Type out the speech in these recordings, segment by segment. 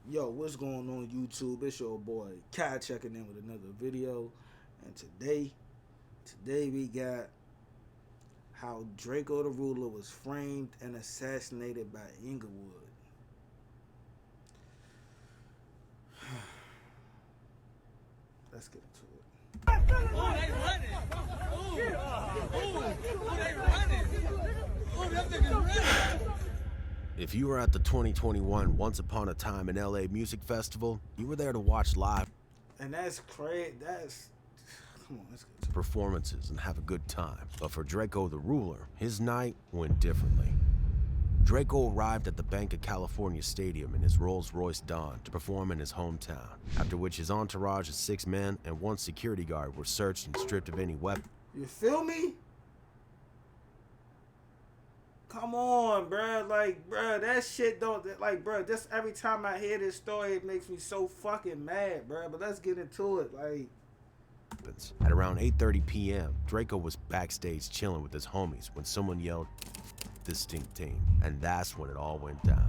Yo, what's going on YouTube? It's your boy Kai checking in with another video. And today we got how Drakeo the Ruler was framed and assassinated by Inglewood. Let's get into it. Oh, they running. Oh, they running. Oh, them niggas running. If you were at the 2021 Once Upon a Time in LA Music Festival, you were there to watch live And that's crazy. Come on, let's get into it. performances and have a good time. But for Drakeo the Ruler, his night went differently. Drakeo arrived at the Bank of California Stadium in his Rolls-Royce Dawn to perform in his hometown, after which his entourage of 6 men and 1 security guard were searched and stripped of any weapons. You feel me? Come on, bruh. Like, bruh, that shit don't, like, bruh, just every time I hear this story, it makes me so fucking mad, bruh. But let's get into it, like. At around 8:30 p.m., Drakeo was backstage chilling with his homies when someone yelled, "Distinct team," and that's when it all went down.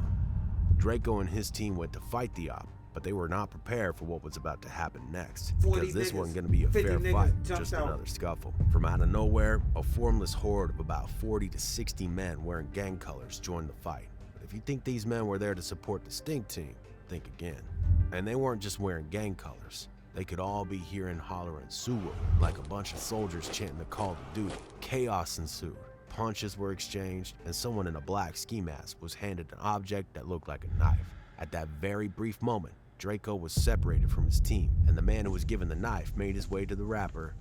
Drakeo and his team went to fight the op, but they were not prepared for what was about to happen next, because this wasn't going to be a fair fight, just another scuffle. From out of nowhere, a formless horde of about 40 to 60 men wearing gang colors joined the fight. But if you think these men were there to support the Stink Team, think again. And they weren't just wearing gang colors. They could all be hearing hollering "Suwa," like a bunch of soldiers chanting the call to duty. Chaos ensued. Punches were exchanged, and someone in a black ski mask was handed an object that looked like a knife. At that very brief moment, Drakeo was separated from his team, and the man who was given the knife made his way to the rapper.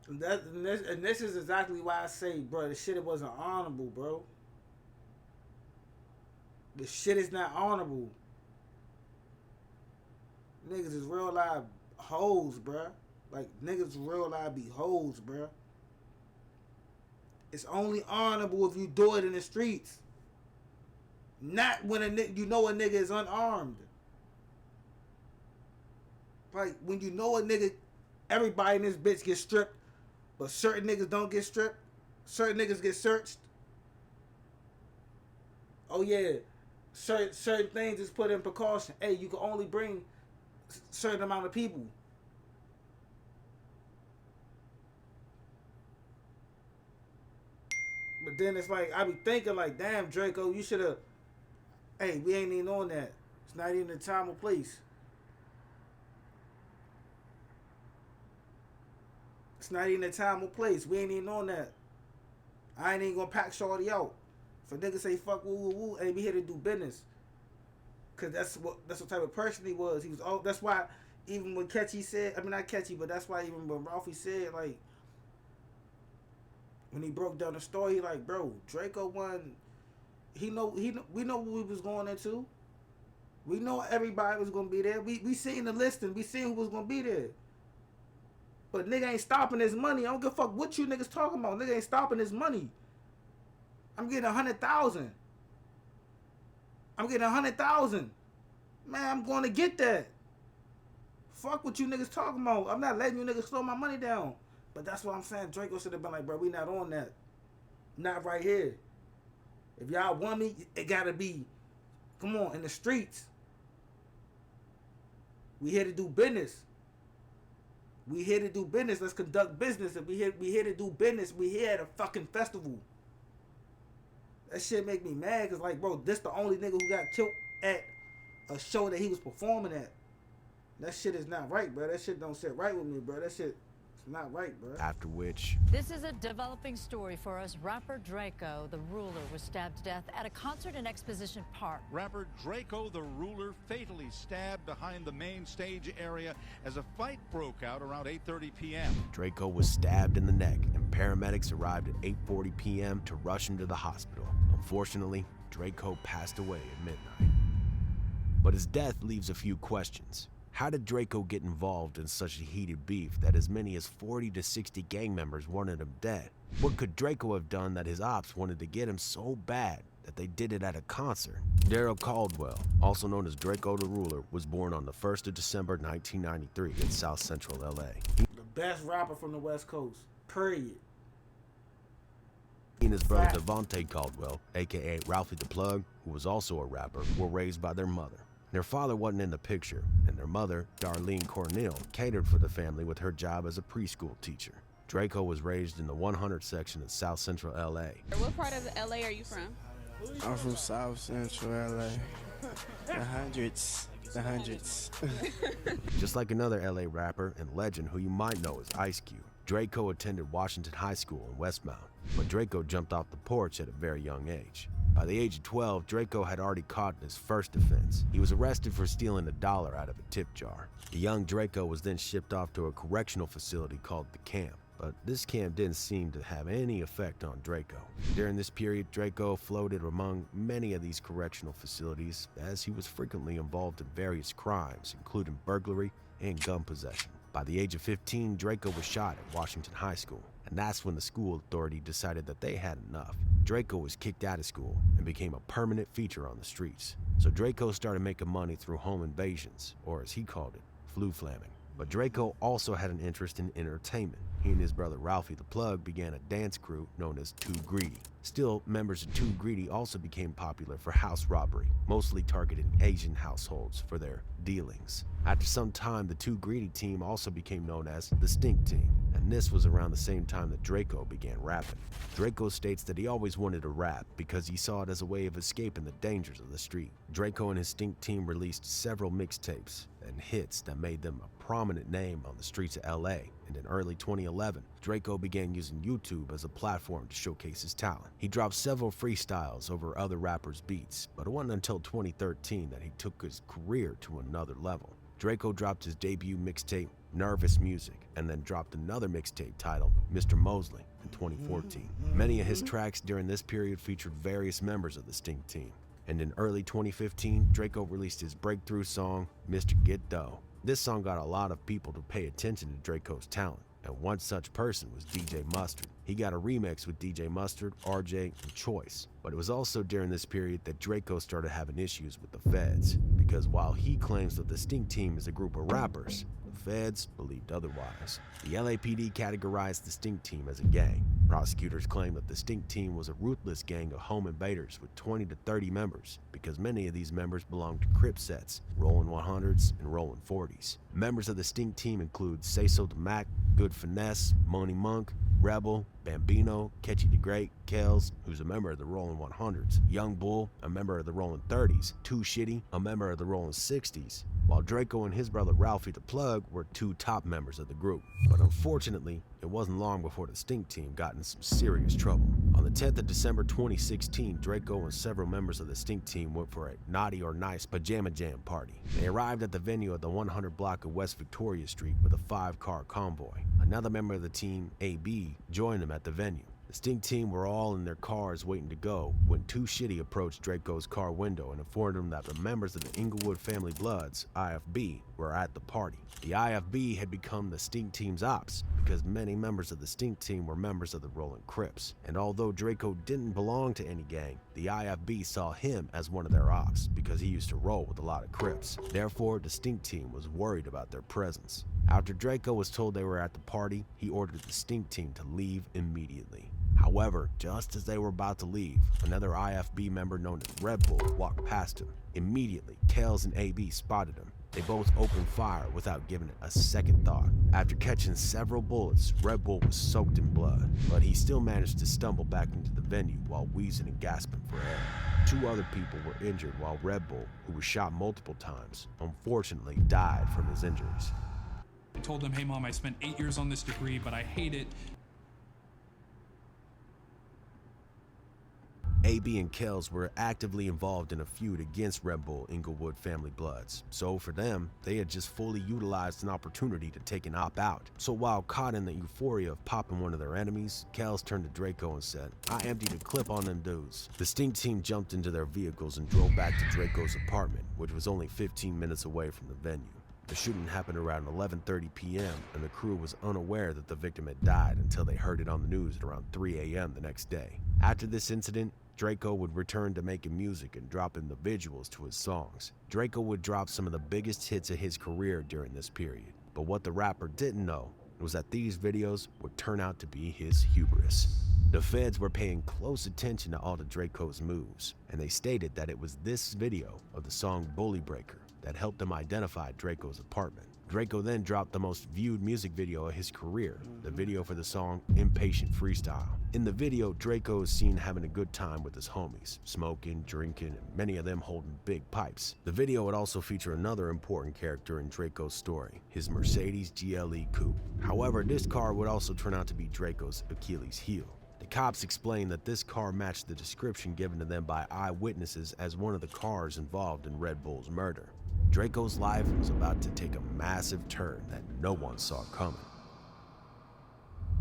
And this is exactly why I say, bro, the shit, it wasn't honorable, bro. The shit is not honorable. Niggas is real live hoes, bruh. Like, niggas real live be hoes, bruh. It's only honorable if you do it in the streets. Not when you know a nigga is unarmed. Like, when you know a nigga, everybody in this bitch gets stripped, but certain niggas don't get stripped. Certain niggas get searched. Oh yeah, certain things is put in precaution. Hey, you can only bring certain amount of people. But then it's like, I be thinking like, damn, Drakeo, you should have, hey, we ain't even on that. It's not even the time or place. It's not even the time or place. We ain't even on that. I ain't even gonna pack shorty out. If a nigga say fuck woo woo woo, hey, we here to do business. Cause that's what type of person he was. He was all. That's why even when Catchy said, I mean not Catchy, but that's why even when Ralphie said, like, when he broke down the story, he like, bro, Drakeo won. We know what we was going into. We know everybody was gonna be there. We seen the listing. We seen who was gonna be there. But nigga ain't stopping his money. I don't give a fuck what you niggas talking about. Nigga ain't stopping his money. I'm getting 100,000. I'm getting 100,000. Man, I'm going to get that. Fuck what you niggas talking about. I'm not letting you niggas slow my money down. But that's what I'm saying. Drakeo should have been like, bro, we not on that. Not right here. If y'all want me, it gotta be, come on, in the streets. We here to do business. We here to do business. Let's conduct business. If we here to do business, we here at a fucking festival. That shit make me mad, because, like, bro, this the only nigga who got killed at a show that he was performing at. That shit is not right, bro. That shit don't sit right with me, bro. That shit is not right, bro. After which, This is a developing story for us. Rapper Drakeo, the Ruler, was stabbed to death at a concert in Exposition Park. Rapper Drakeo the Ruler fatally stabbed behind the main stage area as a fight broke out around 8:30 p.m. Drakeo was stabbed in the neck, and paramedics arrived at 8:40 p.m. to rush him to the hospital. Unfortunately, Drakeo passed away at midnight. But his death leaves a few questions. How did Drakeo get involved in such a heated beef that as many as 40 to 60 gang members wanted him dead? What could Drakeo have done that his ops wanted to get him so bad that they did it at a concert? Daryl Caldwell, also known as Drakeo the Ruler, was born on the 1st of December 1993 in South Central LA. The best rapper from the West Coast. Period. He and his brother Fact. Devontae Caldwell, aka Ralphie the Plug, who was also a rapper, were raised by their mother. Their father wasn't in the picture, and their mother, Darlene Cornell, catered for the family with her job as a preschool teacher. Drakeo was raised in the 100 section of South Central LA. What part of LA are you from? I'm from South Central LA. The hundreds. Just like another LA rapper and legend who you might know as Ice Cube, Drakeo attended Washington High School in Westmount, but Drakeo jumped off the porch at a very young age. By the age of 12, Drakeo had already caught his first offense. He was arrested for stealing $1 out of a tip jar. The young Drakeo was then shipped off to a correctional facility called the Camp, but this camp didn't seem to have any effect on Drakeo. During this period, Drakeo floated among many of these correctional facilities as he was frequently involved in various crimes, including burglary and gun possession. By the age of 15, Drakeo was shot at Washington High School, and that's when the school authority decided that they had enough. Drakeo was kicked out of school and became a permanent feature on the streets. So Drakeo started making money through home invasions, or as he called it, flu flamming. But Drakeo also had an interest in entertainment. He and his brother Ralphie the Plug began a dance crew known as Too Greedy. Still, members of Too Greedy also became popular for house robbery, mostly targeting Asian households for their dealings. After some time, the Too Greedy team also became known as the Stink Team, and this was around the same time that Drakeo began rapping. Drakeo states that he always wanted to rap because he saw it as a way of escaping the dangers of the street. Drakeo and his Stink Team released several mixtapes and hits that made them a prominent name on the streets of LA, and in early 2011, Drakeo began using YouTube as a platform to showcase his talent. He dropped several freestyles over other rappers' beats, but it wasn't until 2013 that he took his career to another level. Drakeo dropped his debut mixtape, Nervous Music, and then dropped another mixtape titled Mr. Mosley in 2014. Many of his tracks during this period featured various members of the Stink Team. And in early 2015, Drakeo released his breakthrough song, Mr. Get Dough. This song got a lot of people to pay attention to Drakeo's talent, and one such person was DJ Mustard. He got a remix with DJ Mustard, RJ, and Choice. But it was also during this period that Drakeo started having issues with the feds, because while he claims that the Stink Team is a group of rappers, the feds believed otherwise. The LAPD categorized the Stink Team as a gang. Prosecutors claimed that the Stink Team was a ruthless gang of home invaders with 20 to 30 members, because many of these members belonged to Crip sets, Rollin' 100s and Rollin' 40s. Members of the Stink Team include Say So the Mac, Good Finesse, Money Monk, Rebel, Bambino, Catchy the Great, Kells, who's a member of the Rollin' 100s, Young Bull, a member of the Rollin' 30s, Too Shitty, a member of the Rollin' 60s, while Drakeo and his brother Ralphie the Plug were two top members of the group. But unfortunately, it wasn't long before the Stink Team got in some serious trouble. On the 10th of December 2016, Drakeo and several members of the Stink Team went for a naughty or nice pajama jam party. They arrived at the venue at the 100 block of West Victoria Street with a 5-car convoy. Another member of the team, AB, joined them at the venue. The Stink Team were all in their cars waiting to go when Too Shitty approached Drakeo's car window and informed him that the members of the Inglewood Family Bloods, IFB, were at the party. The IFB had become the Stink Team's ops because many members of the Stink Team were members of the Rollin' Crips. And although Drakeo didn't belong to any gang, the IFB saw him as one of their ops because he used to roll with a lot of Crips. Therefore, the Stink Team was worried about their presence. After Drakeo was told they were at the party, he ordered the Stink Team to leave immediately. However, just as they were about to leave, another IFB member known as Red Bull walked past him. Immediately, Kells and AB spotted him. They both opened fire without giving it a second thought. After catching several bullets, Red Bull was soaked in blood, but he still managed to stumble back into the venue while wheezing and gasping for air. 2 other people were injured while Red Bull, who was shot multiple times, unfortunately died from his injuries. I told him, hey mom, I spent 8 years on this degree, but I hate it. AB and Kells were actively involved in a feud against Red Bull Inglewood Family Bloods, so for them, they had just fully utilized an opportunity to take an op out. So while caught in the euphoria of popping one of their enemies, Kells turned to Drakeo and said, I emptied a clip on them dudes. The Stink Team jumped into their vehicles and drove back to Drakeo's apartment, which was only 15 minutes away from the venue. The shooting happened around 11:30 p.m. and the crew was unaware that the victim had died until they heard it on the news at around 3 a.m. the next day. After this incident, Drakeo would return to making music and dropping the visuals to his songs. Drakeo would drop some of the biggest hits of his career during this period. But what the rapper didn't know was that these videos would turn out to be his hubris. The feds were paying close attention to all of Draco's moves, and they stated that it was this video of the song Bully Breaker that helped them identify Draco's apartment. Drakeo then dropped the most viewed music video of his career, the video for the song Impatient Freestyle. In the video, Drakeo is seen having a good time with his homies, smoking, drinking, and many of them holding big pipes. The video would also feature another important character in Drakeo's story, his Mercedes GLE coupe. However, this car would also turn out to be Drakeo's Achilles heel. The cops explained that this car matched the description given to them by eyewitnesses as one of the cars involved in Red Bull's murder. Drakeo's life was about to take a massive turn that no one saw coming.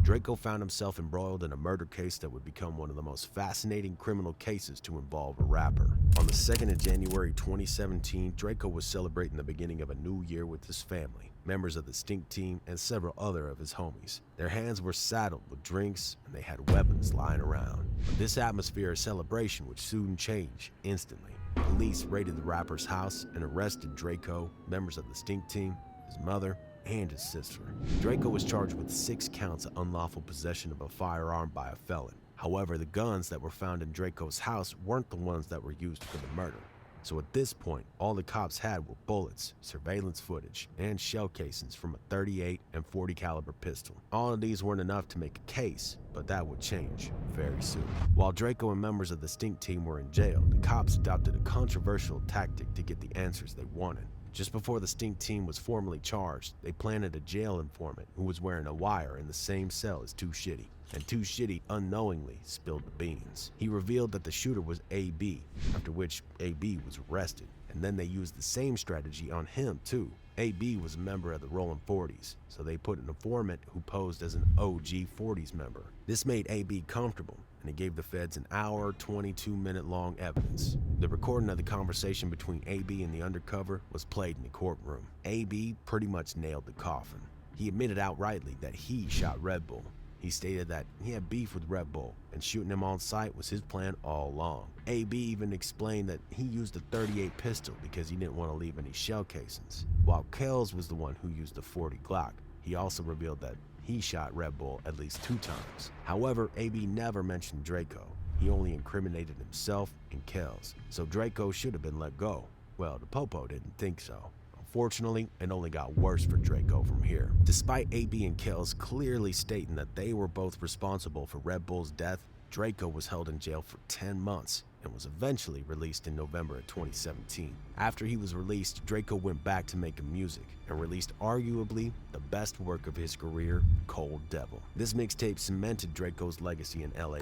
Drakeo found himself embroiled in a murder case that would become one of the most fascinating criminal cases to involve a rapper. On the 2nd of January 2017, Drakeo was celebrating the beginning of a new year with his family, members of the Stink Team, and several other of his homies. Their hands were saddled with drinks, and they had weapons lying around. But this atmosphere of celebration would soon change instantly. Police raided the rapper's house and arrested Drakeo, members of the Stink Team, his mother, and his sister. Drakeo was charged with 6 counts of unlawful possession of a firearm by a felon. However, the guns that were found in Drakeo's house weren't the ones that were used for the murder. So at this point, all the cops had were bullets, surveillance footage, and shell casings from a .38 and .40 caliber pistol. All of these weren't enough to make a case, but that would change very soon. While Drakeo and members of the Stink Team were in jail, the cops adopted a controversial tactic to get the answers they wanted. Just before the Stink Team was formally charged, they planted a jail informant who was wearing a wire in the same cell as Too Shitty, and Too Shitty unknowingly spilled the beans. He revealed that the shooter was AB, after which AB was arrested, and then they used the same strategy on him too. AB was a member of the Rollin' 40s, so they put an informant who posed as an OG 40s member. This made AB comfortable, and it gave the feds an hour, 22-minute long evidence. The recording of the conversation between AB and the undercover was played in the courtroom. AB pretty much nailed the coffin. He admitted outrightly that he shot Red Bull. He stated that he had beef with Red Bull, and shooting him on sight was his plan all along. AB even explained that he used a .38 pistol because he didn't want to leave any shell casings, while Kells was the one who used a .40 Glock. He also revealed that he shot Red Bull at least 2 times. However, AB never mentioned Drakeo. He only incriminated himself and Kells, so Drakeo should have been let go. Well, the Popo didn't think so. Unfortunately, it only got worse for Drakeo from here. Despite AB and Kells clearly stating that they were both responsible for Red Bull's death, Drakeo was held in jail for 10 months and was eventually released in November of 2017. After he was released, Drakeo went back to making music and released arguably the best work of his career, Cold Devil. This mixtape cemented Drakeo's legacy in LA.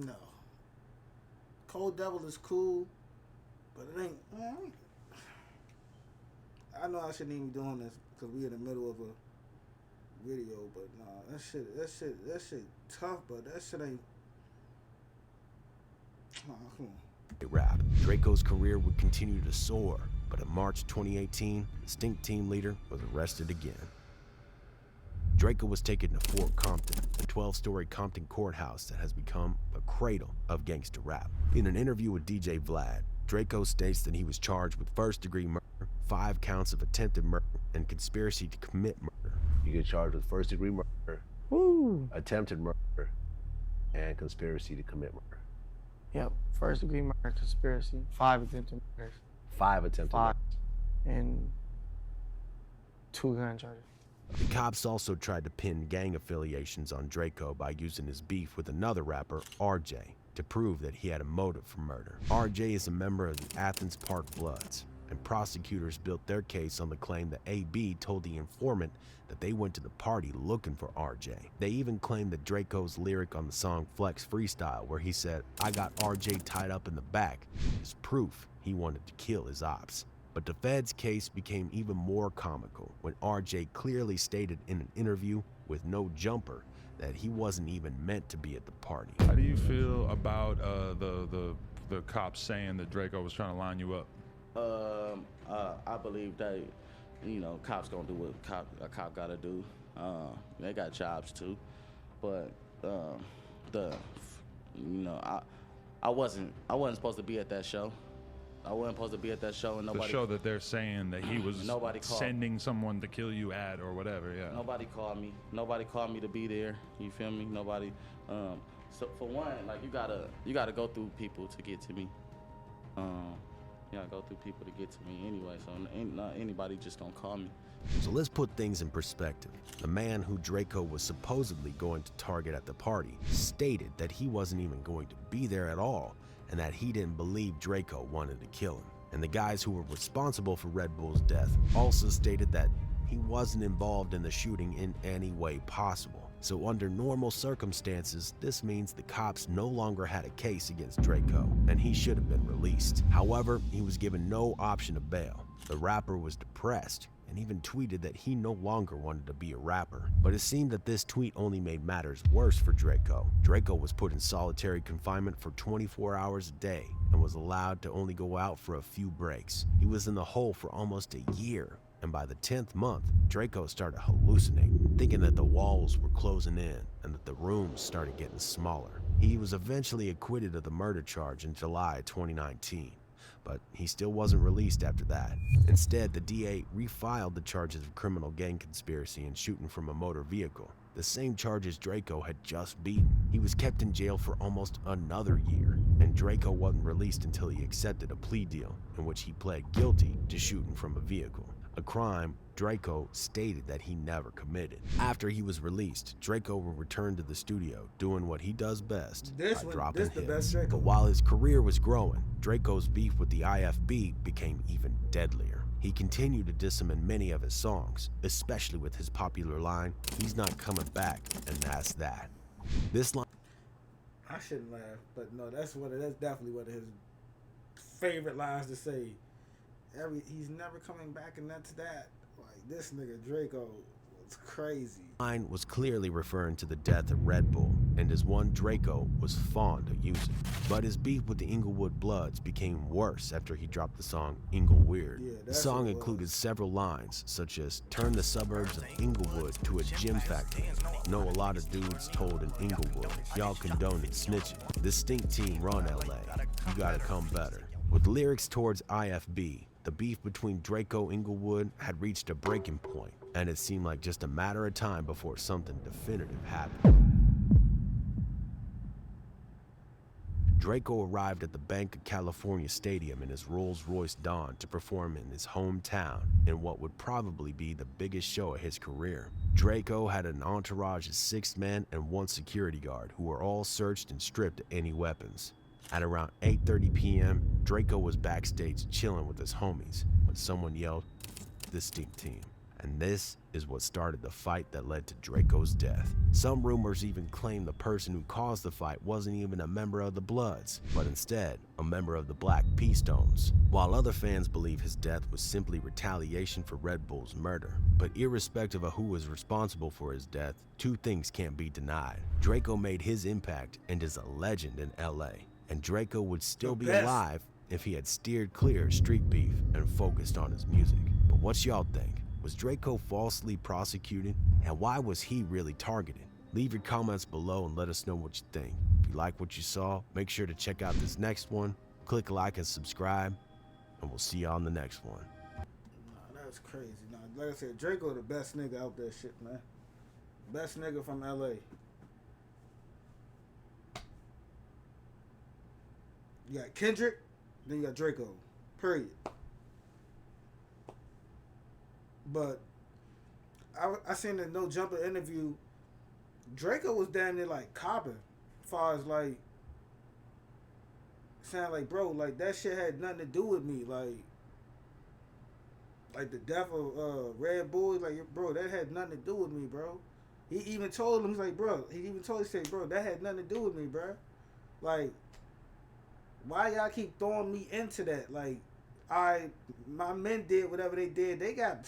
No. Cold Devil is cool, but it ain't. I know I shouldn't even be doing this because we in the middle of a video, but nah, that shit tough, but that shit ain't. Nah, come on. Rap. Drakeo's career would continue to soar, but in March 2018, the Stink Team leader was arrested again. Drakeo was taken to Fort Compton, a 12-story Compton courthouse that has become a cradle of gangster rap. In an interview with DJ Vlad, Drakeo states that he was charged with first-degree murder, 5 counts of attempted murder, and conspiracy to commit murder. You get charged with first-degree murder, attempted murder, and conspiracy to commit murder. Yep, first-degree murder, conspiracy, 5 attempted murders. 5 attempted murders. And 2 gun charges. The cops also tried to pin gang affiliations on Drakeo by using his beef with another rapper, RJ, to prove that he had a motive for murder. RJ is a member of the Athens Park Bloods, and prosecutors built their case on the claim that AB told the informant that they went to the party looking for RJ. They even claimed that Drakeo's lyric on the song Flex Freestyle, where he said, "I got RJ tied up in the back," is proof he wanted to kill his ops. But the Fed's case became even more comical when RJ clearly stated in an interview with No Jumper that he wasn't even meant to be at the party. How do you feel about the cops saying that Drakeo was trying to line you up? I believe that, you know, cops gonna do what a cop gotta do. They got jobs too, but I wasn't supposed to be at that show. I wasn't supposed to be at that show, and nobody. The show that they're saying that he was Nobody called. sending someone to kill you at or whatever. Yeah. Nobody called me. Nobody called me to be there. You feel me? Nobody. So for one, like you gotta go through people to get to me. You gotta go through people to get to me anyway. So not anybody just gonna call me. So let's put things in perspective. The man who Drakeo was supposedly going to target at the party stated that he wasn't even going to be there at all, and that he didn't believe Drakeo wanted to kill him. And the guys who were responsible for Red Bull's death also stated that he wasn't involved in the shooting in any way possible. So under normal circumstances, this means the cops no longer had a case against Drakeo, and he should have been released. However, he was given no option of bail. The rapper was depressed and even tweeted that he no longer wanted to be a rapper. But it seemed that this tweet only made matters worse for Drakeo. Drakeo was put in solitary confinement for 24 hours a day and was allowed to only go out for a few breaks. He was in the hole for almost a year, and by the 10th month, Drakeo started hallucinating, thinking that the walls were closing in and that the rooms started getting smaller. He was eventually acquitted of the murder charge in July 2019. But he still wasn't released after that. Instead, the DA refiled the charges of criminal gang conspiracy and shooting from a motor vehicle, the same charges Drakeo had just beaten. He was kept in jail for almost another year, and Drakeo wasn't released until he accepted a plea deal in which he pled guilty to shooting from a vehicle, a crime Drakeo stated that he never committed. After he was released, Drakeo will return to the studio, doing what he does best, dropping hits. But while his career was growing, Drakeo's beef with the IFB became even deadlier. He continued to diss him in many of his songs, especially with his popular line, "He's not coming back, and that's that." This line... I shouldn't laugh, but no, that's definitely one of his favorite lines to say. He's never coming back, and that's that. Like, this nigga Drakeo was crazy. Line was clearly referring to the death of Red Bull, and is one Drakeo was fond of using. But his beef with the Inglewood Bloods became worse after he dropped the song Inglewood. The song included several lines, such as, "Turn the suburbs of Inglewood to a gym factory. Know a lot of dudes told in Inglewood. Y'all condoning snitching. This stink team run LA. You gotta come better." With lyrics towards IFB, the beef between Drakeo and Inglewood had reached a breaking point, and it seemed like just a matter of time before something definitive happened. Drakeo arrived at the Bank of California Stadium in his Rolls-Royce Dawn to perform in his hometown in what would probably be the biggest show of his career. Drakeo had an entourage of 6 men and 1 security guard who were all searched and stripped of any weapons. At around 8:30 p.m., Drakeo was backstage chilling with his homies when someone yelled, "This stink team." And this is what started the fight that led to Drakeo's death. Some rumors even claim the person who caused the fight wasn't even a member of the Bloods, but instead a member of the Black P-Stones, while other fans believe his death was simply retaliation for Red Bull's murder. But irrespective of who was responsible for his death, 2 things can't be denied. Drakeo made his impact and is a legend in LA. And Drakeo would still be alive if he had steered clear of street beef and focused on his music. But what y'all think? Was Drakeo falsely prosecuted? And why was he really targeted? Leave your comments below and let us know what you think. If you like what you saw, make sure to check out this next one, click like and subscribe, and we'll see you on the next one. Nah, that's crazy. Nah, like I said, Drakeo the best nigga out there, shit, man. Best nigga from LA. You got Kendrick, then you got Drakeo. Period. But I seen the No Jumper interview. Drakeo was damn near like copping, as far as like saying like, bro, like that shit had nothing to do with me. Like the death of Red Bull, like, bro, that had nothing to do with me, bro. He even told him, he's like, bro, bro, that had nothing to do with me, bro. Like, why y'all keep throwing me into that? Like, my men did whatever they did. They got,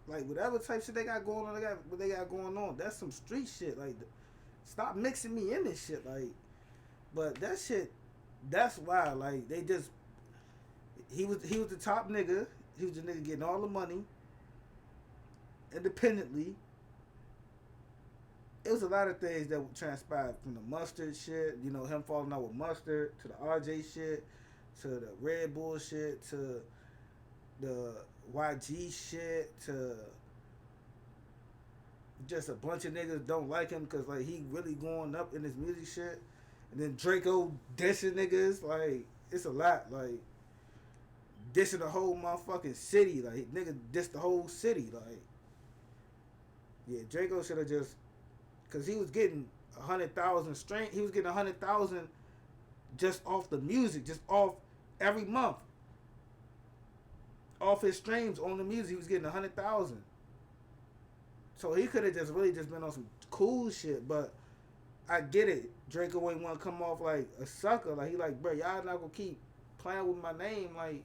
like, whatever type shit they got going on, what they got going on. That's some street shit. Like, stop mixing me in this shit. Like, but that shit, that's why. Like, they just, he was the top nigga. He was the nigga getting all the money independently. It was a lot of things that transpired, from the Mustard shit, you know, him falling out with Mustard, to the RJ shit, to the Red Bull shit, to the YG shit, to just a bunch of niggas don't like him because like he really going up in his music shit, and then Drakeo dissing niggas, like it's a lot, like dissing the whole motherfucking city, like nigga diss the whole city, like yeah, Drakeo should have just, cause he was getting 100,000 stream, he was getting 100,000 just off the music, just off every month, off his streams on the music, he was getting 100,000. So he could have just really just been on some cool shit, but I get it. Drakeo ain't want to come off like a sucker. Like he like, bro, y'all not gonna keep playing with my name, like,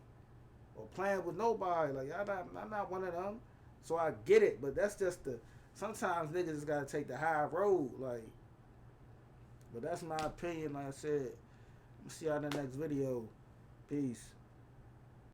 or playing with nobody. Like y'all not, I'm not one of them. So I get it, but that's just the. Sometimes niggas just gotta take the high road, like. But that's my opinion. Like I said, see y'all in the next video. Peace.